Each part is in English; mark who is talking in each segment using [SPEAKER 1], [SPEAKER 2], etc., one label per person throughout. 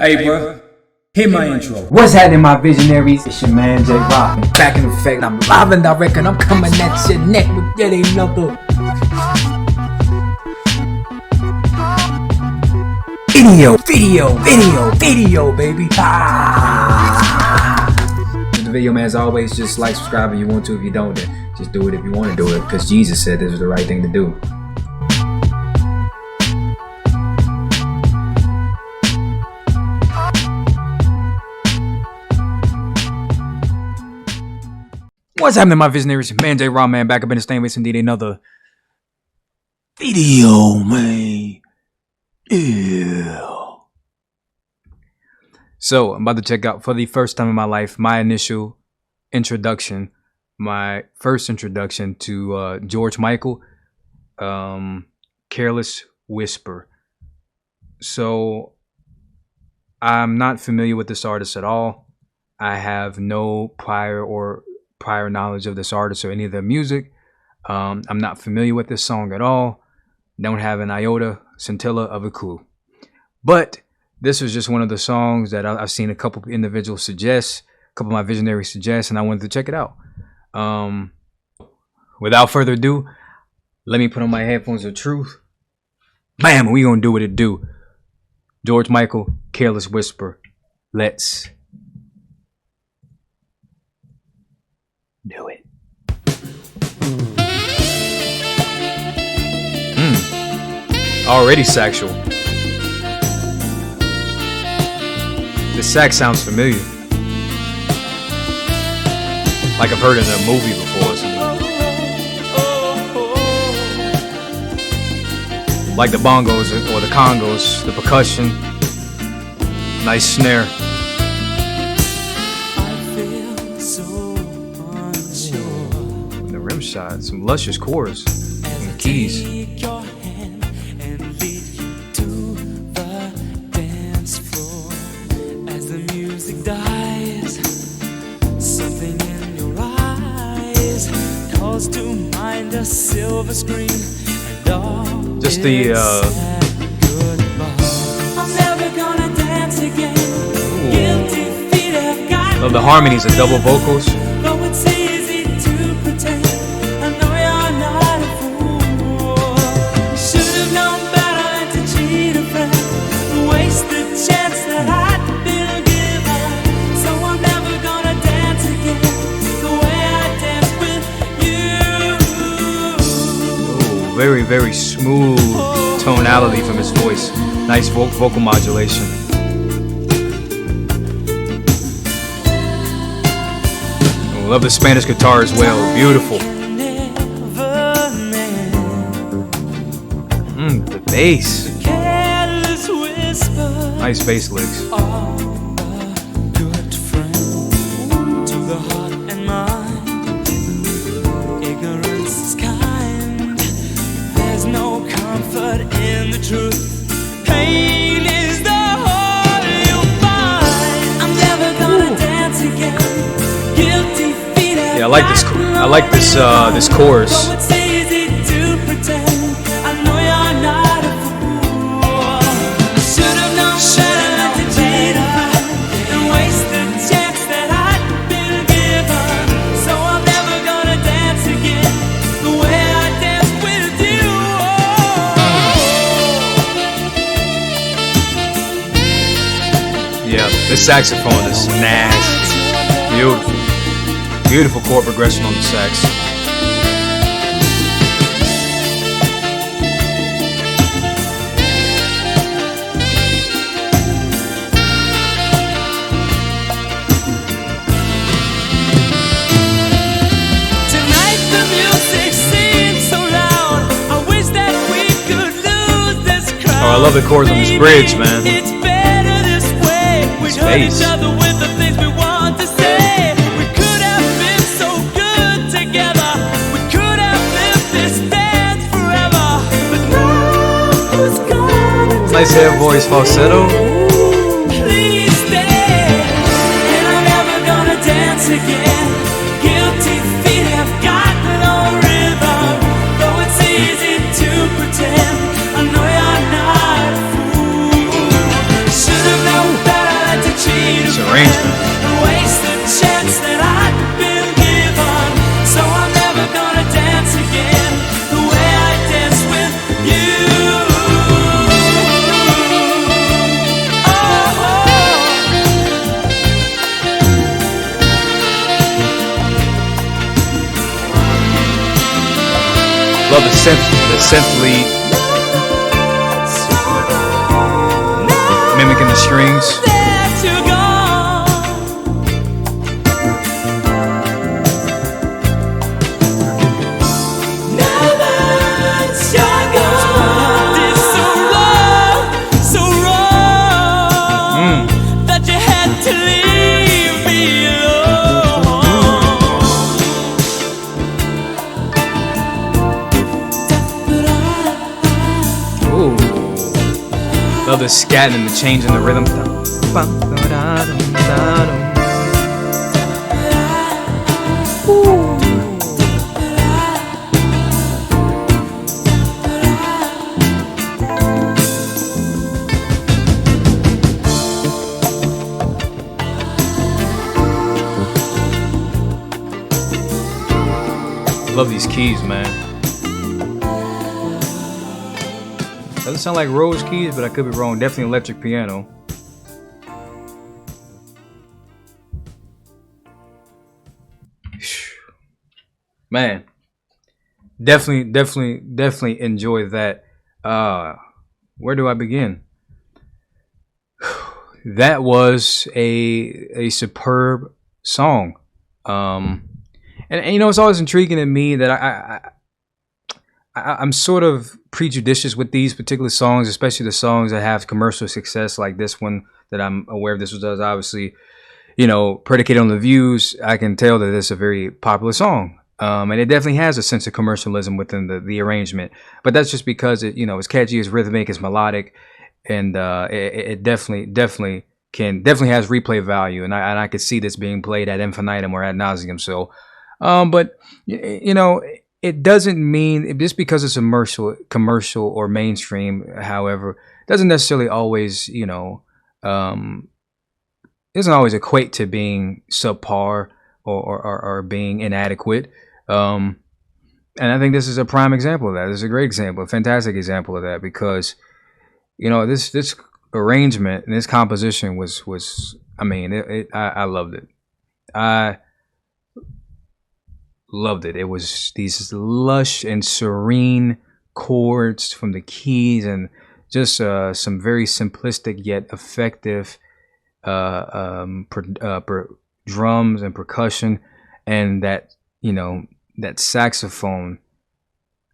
[SPEAKER 1] Hey, bro, hit my intro.
[SPEAKER 2] What's happening, my visionaries? It's your man J Rock. Back in effect, I'm live and direct, and I'm coming at your neck with yet another video, baby. The video, man, as always, just like, subscribe if you want to. If you don't, then just do it if you want to do it, because Jesus said this was the right thing to do. What's happening, my visionaries? Man, J Rock, man, back up in the stand with indeed another video, man. Yeah. So I'm about to check out for the first time in my life my initial introduction, my first introduction to George Michael, Careless Whisper. So I'm not familiar with this artist at all. I have no prior knowledge of this artist or any of their music. I'm not familiar with this song at all. Don't have an iota, scintilla of a clue. But this was just one of the songs that I've seen a couple of individuals suggest, a couple of my visionaries suggest, and I wanted to check it out. Without further ado, let me put on my headphones of truth. Bam, we gonna do what it do. George Michael, Careless Whisper. Let's do it. Already sexual. The sax sounds familiar. Like I've heard it in a movie before or something. Like the bongos or the congos, the percussion. Nice snare. The rim shot, some luscious chorus. Some keys.
[SPEAKER 3] To mind a silver screen and all
[SPEAKER 2] just the
[SPEAKER 3] I'm never gonna dance again. Guilty feet have got
[SPEAKER 2] love the harmonies, the double vocals.
[SPEAKER 3] Though it's easy to pretend, I know you're not a fool. Should have known better than to cheat a friend, waste the chance that I'd been given. So I'm never gonna dance again the way I danced with you.
[SPEAKER 2] Very, very smooth tonality from his voice. Nice vocal modulation. I love the Spanish guitar as well. Beautiful. The bass. Nice bass licks.
[SPEAKER 3] In the truth, pain is the whole you'll find. I'm never gonna dance again. Guilty feet.
[SPEAKER 2] Yeah, I like this. This chorus.
[SPEAKER 3] Though it's easy to pretend, I know you're not a fool. I should have known better than to cheat and waste the chance that I'd been given. So I'm never gonna dance again the way I danced with you.
[SPEAKER 2] Yeah, this saxophone is nasty. Beautiful. Beautiful chord progression on the sax.
[SPEAKER 3] Tonight the music seems so loud. I wish that we could lose this crowd.
[SPEAKER 2] Oh, I love the chords on this bridge, man.
[SPEAKER 3] It's better this way. We hurt
[SPEAKER 2] bass.
[SPEAKER 3] each other with the things we want to say. We could have been so good together. We could have lived this dance forever. But now who's gonna
[SPEAKER 2] Nice head voice falsetto.
[SPEAKER 3] please stay? And I'm never gonna dance again. Guilty feet have got no rhythm. Though it's easy to pretend, I know you're not a fool. Should have known better.
[SPEAKER 2] arrangement.
[SPEAKER 3] Waste the chance that I've been given. So I'm never gonna dance again the way I dance with you.
[SPEAKER 2] Love the synth lead, mimicking the strings.
[SPEAKER 3] That you're gone. Now that you're gone, it's so wrong that you had to leave me alone.
[SPEAKER 2] Ooh. Love the scat and the change in the rhythm. Love these keys, man. Doesn't sound like Rose keys, but I could be wrong. Definitely electric piano. Man, definitely enjoy that. Where do I begin? That was a superb song. And you know, it's always intriguing to me that I'm sort of prejudicious with these particular songs, especially the songs that have commercial success like this one that I'm aware of. This was obviously, you know, predicated on the views. I can tell that it's a very popular song. And it definitely has a sense of commercialism within the arrangement, but that's just because it, you know, it's catchy, it's rhythmic, it's melodic, and it definitely has replay value, and I could see this being played ad infinitum or ad nauseum. So, but you know, it doesn't mean just because it's commercial or mainstream. However, doesn't necessarily always, you know, doesn't always equate to being subpar or being inadequate. And I think this is a prime example of that. This is a great example, a fantastic example of that, because, you know, this arrangement and this composition was I mean, I loved it. I loved it. It was these lush and serene chords from the keys, and just some very simplistic yet effective drums and percussion, and that, you know, that saxophone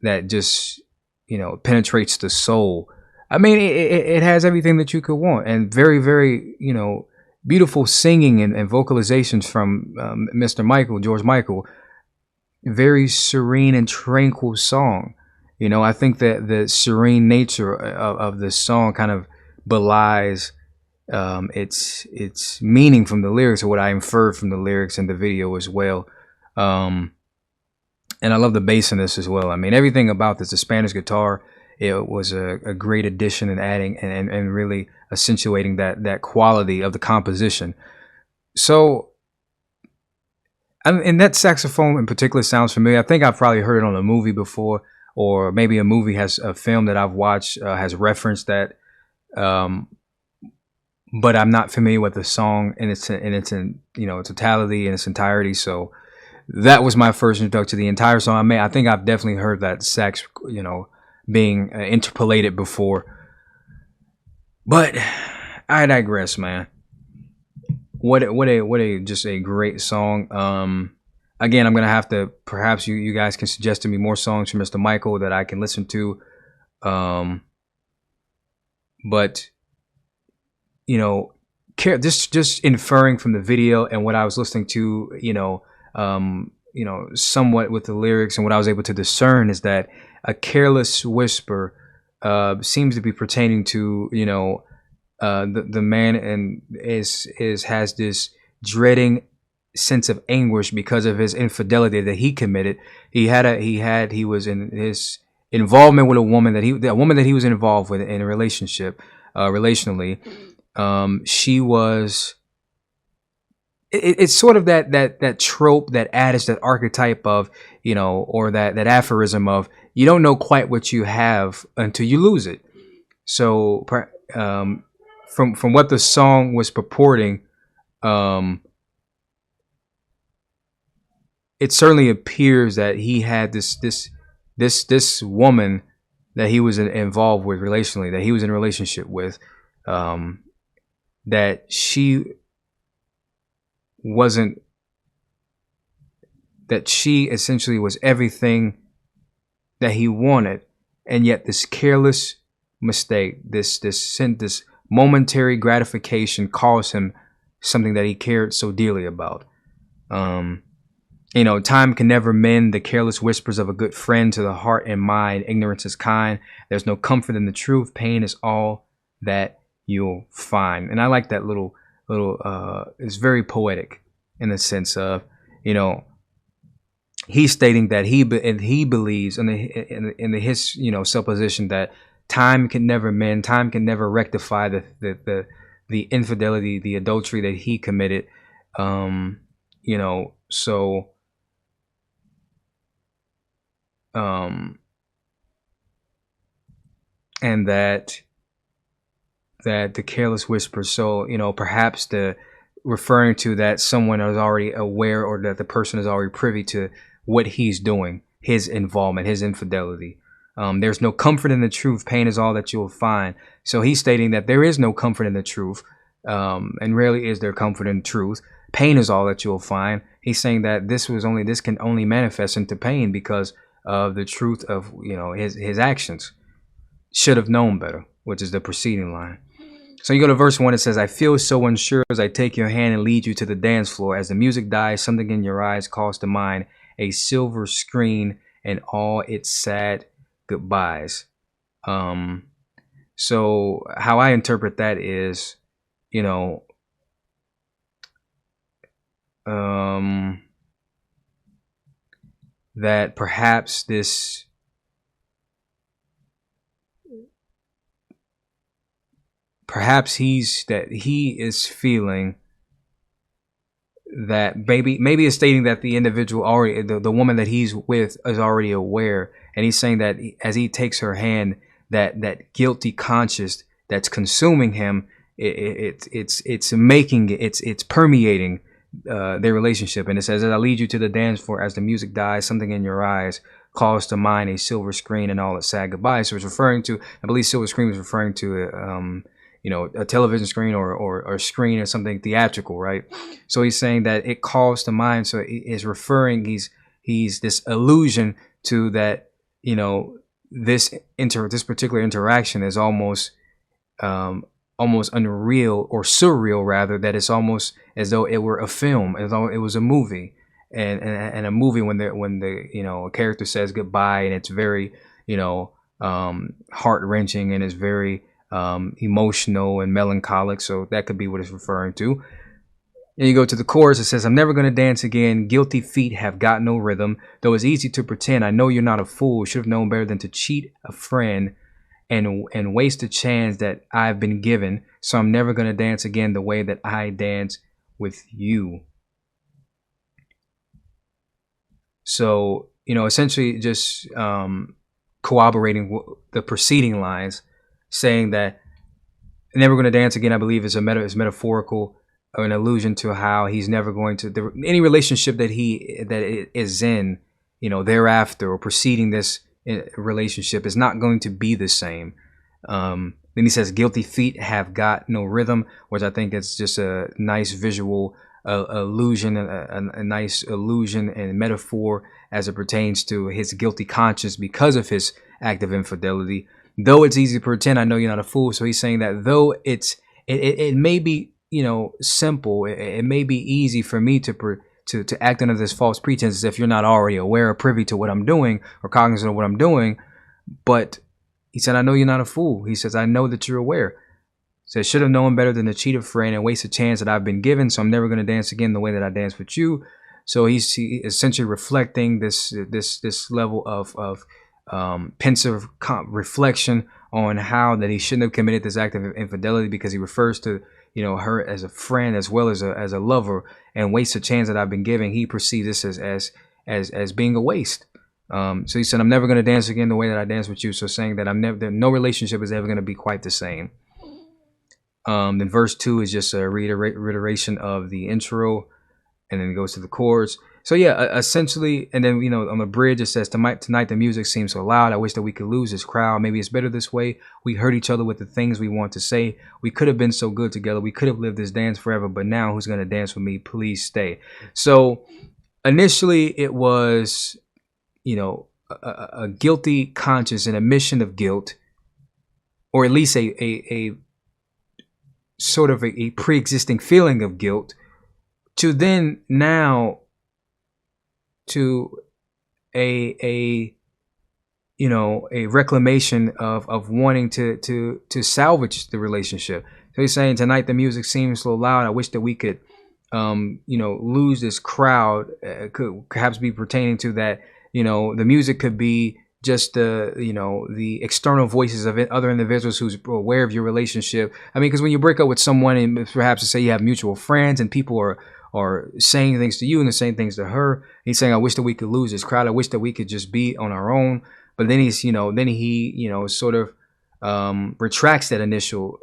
[SPEAKER 2] that just, you know, penetrates the soul. I mean, it has everything that you could want, and very, you know, beautiful singing and vocalizations from Mr. George Michael. Very serene and tranquil song. You know, I think that the serene nature of the song kind of belies its meaning from the lyrics, or what I inferred from the lyrics in the video as well. And I love the bass in this as well. I mean, everything about this, the Spanish guitar, it was a great addition, and adding and really accentuating that quality of the composition. So, and that saxophone in particular sounds familiar. I think I've probably heard it on a movie before, or maybe a film that I've watched has referenced that. But I'm not familiar with the song in its you know, totality, in its entirety. So that was my first introduction to the entire song. I think I've definitely heard that sax, you know, being interpolated before. But I digress, man. What a just a great song. Again, I'm gonna have to, perhaps you guys can suggest to me more songs from Mr. Michael that I can listen to. But you know, just inferring from the video and what I was listening to, you know, somewhat with the lyrics and what I was able to discern, is that a careless whisper seems to be pertaining to, you know, the man, and has this dreading sense of anguish because of his infidelity that he committed. He was in his involvement with a woman that he was involved with in a relationship, relationally. She was it's sort of that trope, that adage, that archetype of, or that aphorism of, you don't know quite what you have until you lose it. So from what the song was purporting, it certainly appears that he had this woman that he was involved with relationally, that he was in a relationship with, that she wasn't, that she essentially was everything that he wanted, and yet this careless mistake, this momentary gratification, caused him something that he cared so dearly about. Time can never mend the careless whispers of a good friend. To the heart and mind, ignorance is kind. There's no comfort in the truth. Pain is all that you'll find. And I like that little. It's very poetic in the sense of, he's stating that he believes in his supposition that time can never mend, time can never rectify the infidelity, the adultery that he committed. So. And that the careless whisper. So, perhaps referring to that someone is already aware, or that the person is already privy to what he's doing, his involvement, his infidelity. There's no comfort in the truth. Pain is all that you'll find. So he's stating that there is no comfort in the truth, and rarely is there comfort in truth. Pain is all that you'll find. He's saying that this can only manifest into pain because of the truth of his actions. Should have known better, which is the preceding line. So you go to verse 1. It says, I feel so unsure as I take your hand and lead you to the dance floor. As the music dies, something in your eyes calls to mind a silver screen and all its sad goodbyes. So how I interpret that is, that perhaps he is feeling that maybe it's stating that the individual already, the woman that he's with, is already aware, and he's saying that as he takes her hand, that guilty conscience that's consuming him, it's permeating their relationship. And it says, as I lead you to the dance floor, as the music dies, something in your eyes calls to mind a silver screen and all its sad goodbyes. So it's referring to, I believe silver screen was referring to a television screen or a screen or something theatrical, right? So he's saying that it calls to mind. So it's referring, he's this allusion to that, this particular interaction is almost unreal, or surreal rather, that it's almost as though it were a film, as though it was a movie, and a movie when the character says goodbye, and it's very heart-wrenching, and it's very emotional and melancholic. So that could be what it's referring to. And you go to the chorus. It says, I'm never going to dance again. Guilty feet have got no rhythm. Though it's easy to pretend, I know you're not a fool. Should have known better than to cheat a friend and waste a chance that I've been given. So I'm never going to dance again the way that I dance with you. So, essentially just corroborating the preceding lines, saying that never going to dance again, I believe, is metaphorical, or an allusion to how he's never going to, any relationship that it is in, thereafter or preceding this relationship, is not going to be the same. Then he says, guilty feet have got no rhythm, which I think is just a nice visual allusion, a nice allusion and metaphor as it pertains to his guilty conscience because of his act of infidelity. Though it's easy to pretend, I know you're not a fool. So he's saying that though it may be, simple, it may be easy for me to act under this false pretense as if you're not already aware or privy to what I'm doing or cognizant of what I'm doing. But he said, I know you're not a fool. He says, I know that you're aware. He says, should have known better than to cheat a friend and waste a chance that I've been given. So I'm never going to dance again the way that I danced with you. So he's essentially reflecting this level of pensive reflection on how that he shouldn't have committed this act of infidelity, because he refers to her as a friend as well as a lover, and waste a chance that I've been giving. He perceived this as being a waste. So he said, I'm never going to dance again the way that I danced with you. So saying that no relationship is ever going to be quite the same. Then verse 2 is just a reiteration of the intro, and then it goes to the chorus. So yeah, essentially, and then, on the bridge, it says, tonight the music seems so loud. I wish that we could lose this crowd. Maybe it's better this way. We hurt each other with the things we want to say. We could have been so good together. We could have lived this dance forever. But now who's going to dance with me? Please stay. So initially it was, a guilty conscience, an admission of guilt, or at least a sort of a pre-existing feeling of guilt, to then now to a reclamation of wanting to salvage the relationship. So he's saying, tonight the music seems so loud. I wish that we could lose this crowd. Could perhaps be pertaining to that, the music could be just the external voices of other individuals who's aware of your relationship. I mean, because when you break up with someone, and perhaps to say you have mutual friends, and people are saying things to you and they're saying things to her, he's saying, I wish that we could lose this crowd. I wish that we could just be on our own. But then he sort of retracts that initial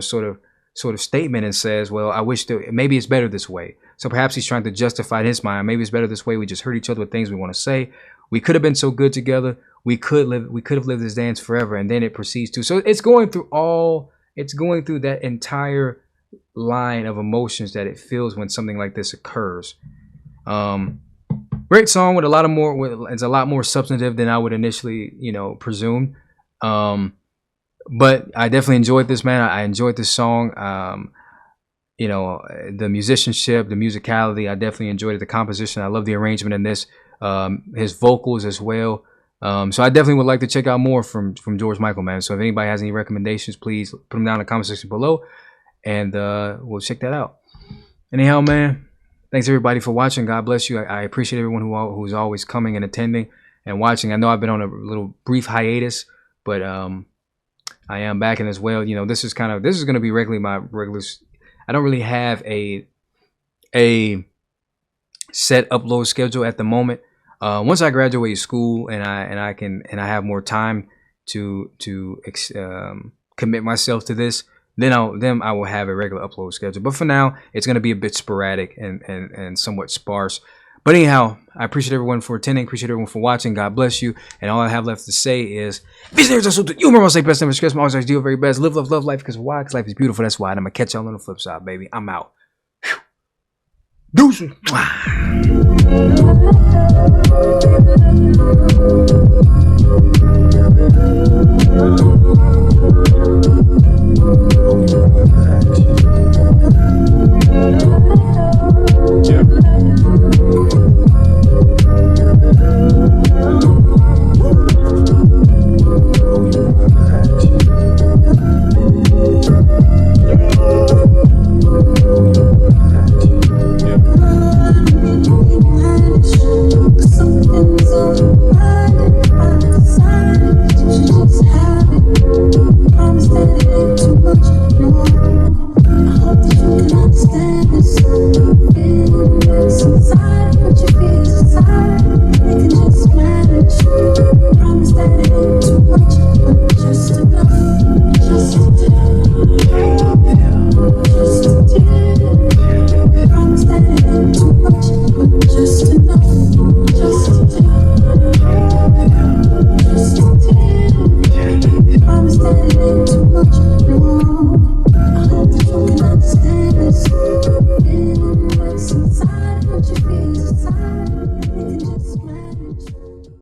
[SPEAKER 2] sort of statement and says, well, I wish that maybe it's better this way. So perhaps he's trying to justify in his mind, maybe it's better this way. We just hurt each other with things we want to say. We could have been so good together. We could have lived this dance forever. And then it proceeds to. So it's going through that entire line of emotions that it feels when something like this occurs. Great song with a lot more. It's a lot more substantive than I would initially, presume. But I definitely enjoyed this, man. I enjoyed this song. The musicianship, the musicality, I definitely enjoyed it. The composition, I love the arrangement in this. His vocals as well. So I definitely would like to check out more from George Michael, man. So if anybody has any recommendations, please put them down in the comment section below, and we'll check that out. Anyhow, man, thanks everybody for watching. God bless you. I appreciate everyone who's always coming and attending and watching. I know I've been on a little brief hiatus, but I am back in as well. This is going to be my regular. I don't really have a set upload schedule at the moment. Once I graduate school and I have more time to commit myself to this, then I will have a regular upload schedule. But for now, it's going to be a bit sporadic and somewhat sparse. But anyhow, I appreciate everyone for attending. Appreciate everyone for watching. God bless you. And all I have left to say is, visionaries are so you remember, say best, never stress, my always do your very best. Live, love life, because why? Because life is beautiful. That's why. And I'm going to catch y'all on the flip side, baby. I'm out. Deuces.
[SPEAKER 3] Something's on my mind, I decided to just have it. Promise that it ain't too much, no. I hope that you can understand this.